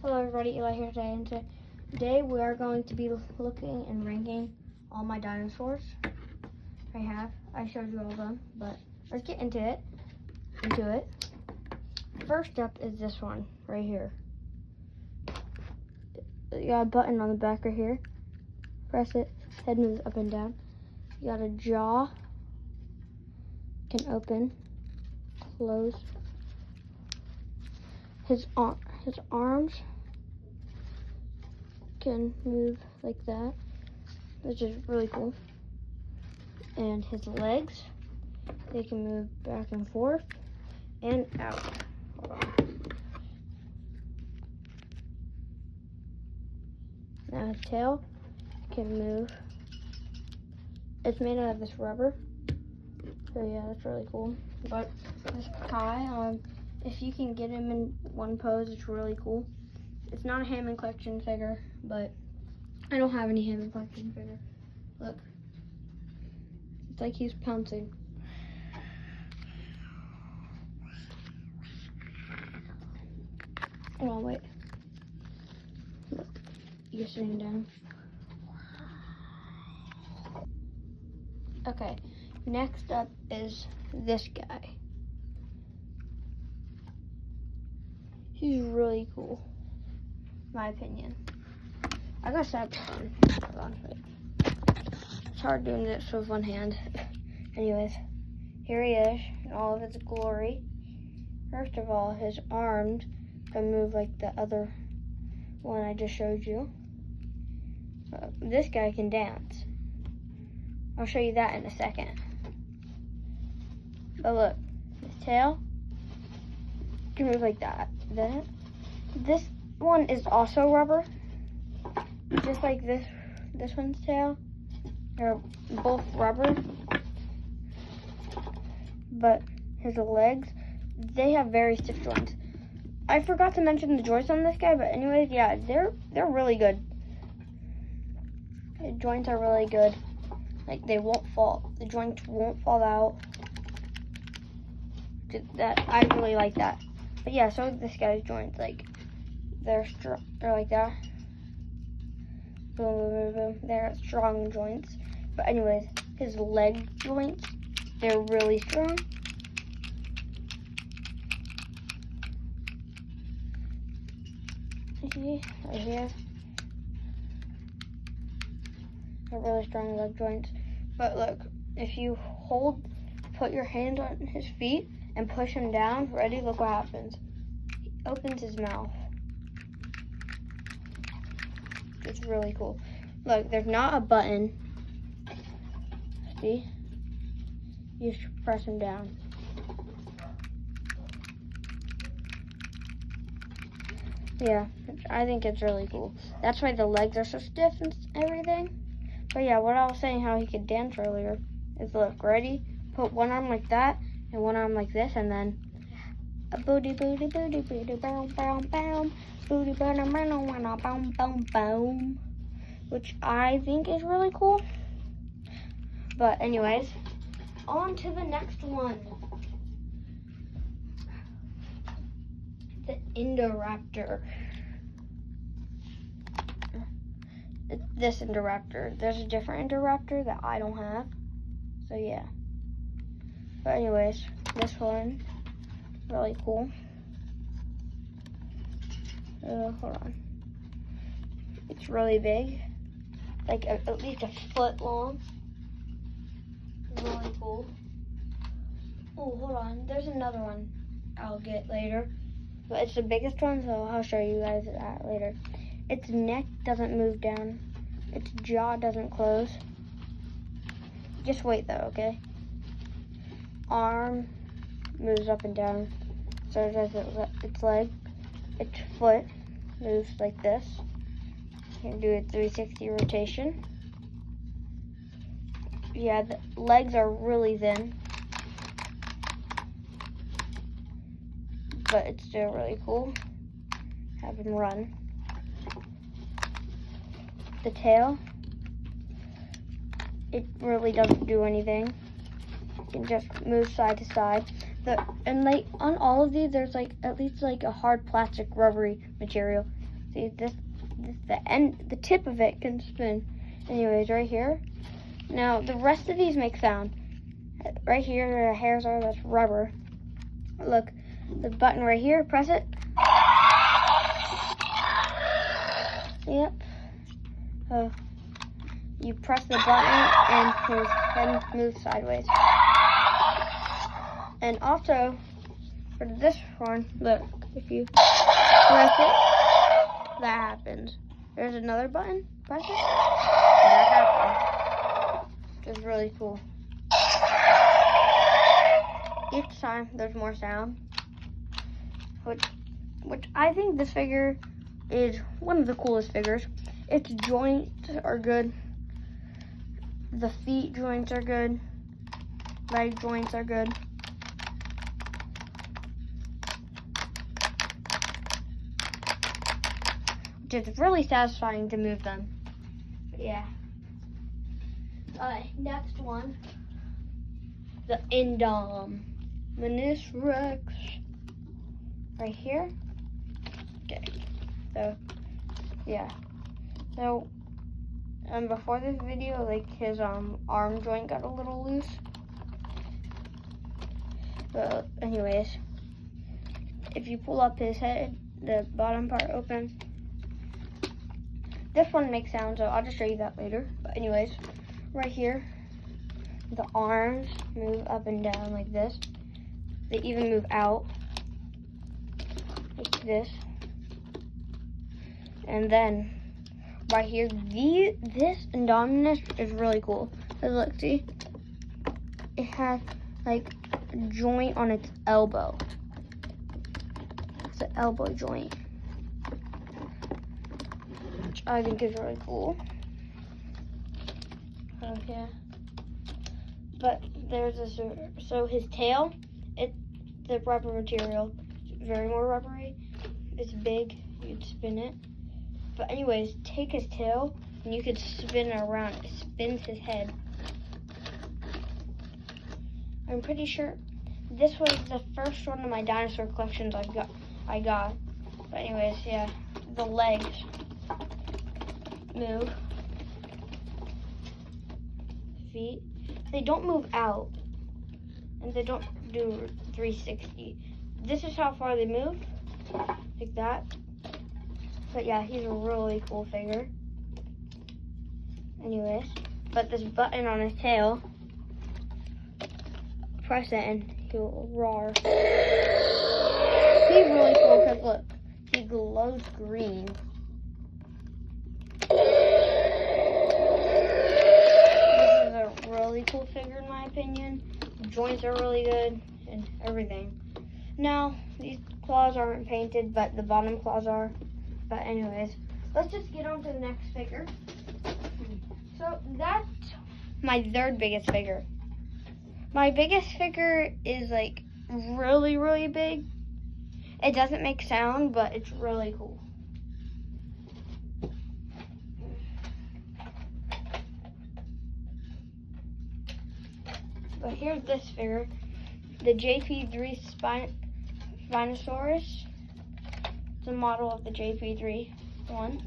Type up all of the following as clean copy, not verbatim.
Hello everybody, Eli here today, and today we are going to be looking and ranking all my dinosaurs I showed you all of them, but let's get into it. First up is this one right here. You got a button on the back right here. Press it, head moves up and down. You got a jaw, can open, close. His arms can move like that, which is really cool. And his legs, they can move back and forth and out. Hold on. Now his tail can move. It's made out of this rubber. So yeah, that's really cool. But this tie, if you can get him in one pose, it's really cool. It's not a Hammond collection figure, but I don't have any Hammond collection figure. Look. It's like he's pouncing. Oh, wait. Look. You're sitting down. Okay. Next up is this guy. He's really cool, in my opinion. I gotta set up the phone. Hold on, wait. It's hard doing this with one hand. Anyways, here he is in all of his glory. First of all, his arms can move like the other one I just showed you. This guy can dance. I'll show you that in a second. But look, his tail can move like that. This one is also rubber, just like this one's tail. They're both rubber, but his legs, they have very stiff joints. I forgot to mention the joints on this guy, but anyways, yeah, they're really good. The joints are really good. Like, they won't fall. The joints won't fall out. I really like that. But yeah, so this guy's joints, like, they're like that. Boom, boom, boom, boom. They're strong joints. But anyways, his leg joints, they're really strong. See, right here. They're really strong leg joints. But look, if you put your hand on his feet and push him down, ready, look what happens. He opens his mouth. It's really cool. Look, there's not a button. See? You just press him down. Yeah, I think it's really cool. That's why the legs are so stiff and everything. But yeah, what I was saying how he could dance earlier is, look, ready? Put one arm like that and one arm like this, and then a booty booty booty booty boom boom boom booty booty boom boom boom, which I think is really cool. But anyways, on to the next one. The Indoraptor. It's this Indoraptor. There's a different Indoraptor that I don't have. So yeah. But anyways, this one, really cool. Hold on. It's really big. Like at least a foot long. Really cool. Oh, hold on. There's another one I'll get later. But it's the biggest one, so I'll show you guys that later. Its neck doesn't move down. Its jaw doesn't close. Just wait though, okay? Arm moves up and down. So does its leg. Its foot moves like this. You can do a 360 rotation. Yeah, the legs are really thin. But it's still really cool. Have him run. The tail, it really doesn't do anything. It just moves side to side. And like on all of these, there's like at least like a hard plastic rubbery material. See this the tip of it can spin. Anyways, right here. Now the rest of these make sound. Right here, the hairs are, that's rubber. Look, the button right here, press it. Yep. You press the button and his head moves sideways. And also, for this one, look, if you press it, that happens. There's another button, press it, and that happens. Which is really cool. Each time there's more sound, which I think this figure is one of the coolest figures. Its joints are good. The feet joints are good. Leg joints are good. Which is really satisfying to move them. But yeah. Alright, next one. The Indominus Rex. Right here. Okay. So, yeah. So, before this video, like, his arm joint got a little loose. But anyways, if you pull up his head, the bottom part opens. This one makes sound, so I'll just show you that later. But anyways, right here, the arms move up and down like this. They even move out like this. And then right here, this Indominus is really cool. Cause look, see, it has like a joint on its elbow. It's an elbow joint, which I think is really cool. Okay, but there's this. So his tail, it's the rubber material, very more rubbery. It's big. You'd spin it. But anyways, take his tail and you could spin it around. It spins his head. I'm pretty sure this was the first one of my dinosaur collections I got. But anyways, yeah, the legs move. Feet, they don't move out, and they don't do 360. This is how far they move, like that. But yeah, he's a really cool figure. Anyways, but this button on his tail, press it and he'll roar. He's really cool because look, he glows green. This is a really cool figure in my opinion. The joints are really good and everything. Now, these claws aren't painted, but the bottom claws are. But anyways, let's just get on to the next figure. So that's my third biggest figure. My biggest figure is like really, really big. It doesn't make sound, but it's really cool. But here's this figure, the JP3 Spinosaurus. It's a model of the JP3 one.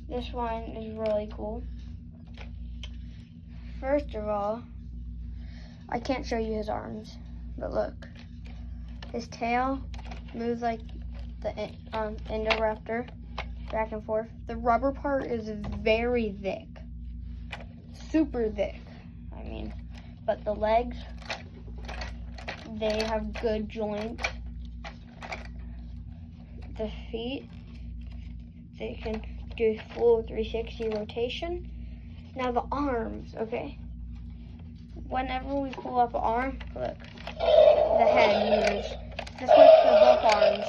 This one is really cool. First of all, I can't show you his arms, but look. His tail moves like the Indoraptor, back and forth. The rubber part is very thick. Super thick, I mean. But the legs, they have good joints. The feet, they can do full 360 rotation. Now the arms, okay? Whenever we pull up an arm, look, the head moves. This works for both arms.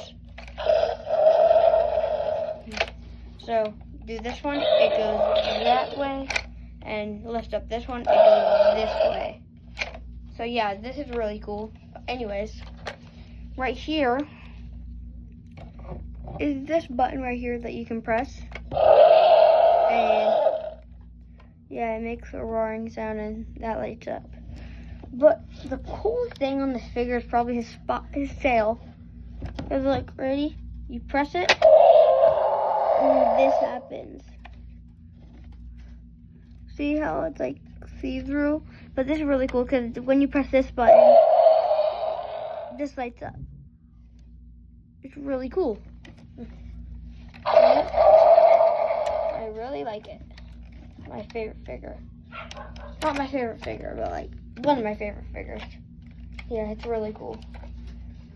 So do this one, it goes that way, and lift up this one, it goes this way. So yeah, this is really cool. But anyways, right here is this button right here that you can press, and yeah, it makes a roaring sound and that lights up. But the coolest thing on this figure is probably his tail. Cause look, ready? You press it, this happens. See how it's like see-through? But this is really cool because when you press this button, this lights up. It's really cool. I really like it. My favorite figure. Not my favorite figure, but like one of my favorite figures. Yeah, it's really cool.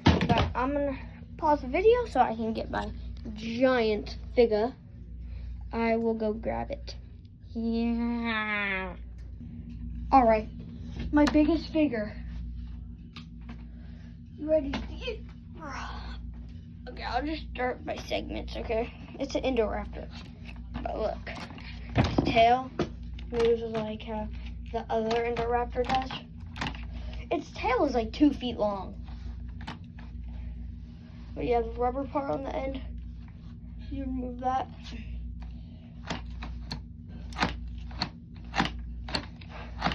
But I'm gonna pause the video so I can get my giant figure. I will go grab it. Yeah. Alright, my biggest figure. You ready to see it? Okay, I'll just start by segments, okay? It's an Indoraptor. But look, its tail moves like how the other Indoraptor does. Its tail is like 2 feet long. But you have the rubber part on the end. You remove that.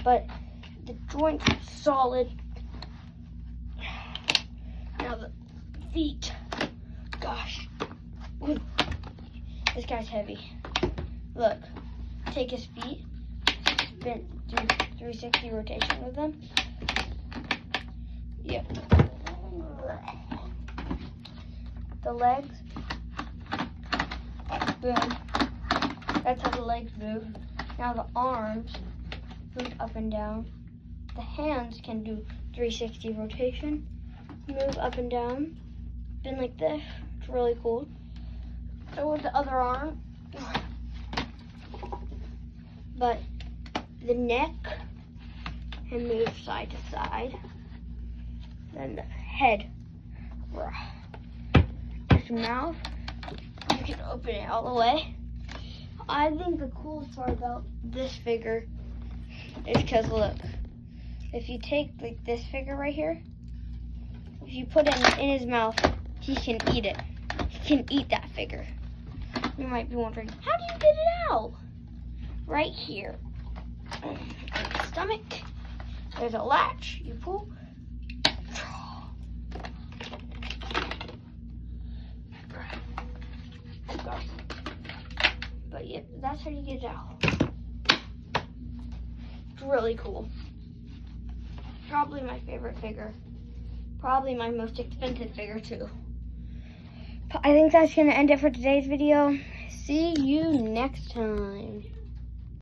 But the joint's solid. Now the feet. Gosh. This guy's heavy. Look. Take his feet. Spin, do 360 rotation with them. Yep. The legs. Boom. That's how the legs move. Now the arms move up and down. The hands can do 360 rotation. Move up and down. Spin like this. It's really cool. So with the other arm. But the neck can move side to side. Then the head. This mouth, you can open it all the way. I think the coolest part about this figure is because look, if you take like this figure right here, if you put it in his mouth, he can eat it. He can eat that figure. You might be wondering, how do you get it out? Right here. Stomach. There's a latch. You pull. But yeah, that's how you get it out. It's really cool. Probably my favorite figure. Probably my most expensive figure too. I think that's going to end it for today's video. See you next time.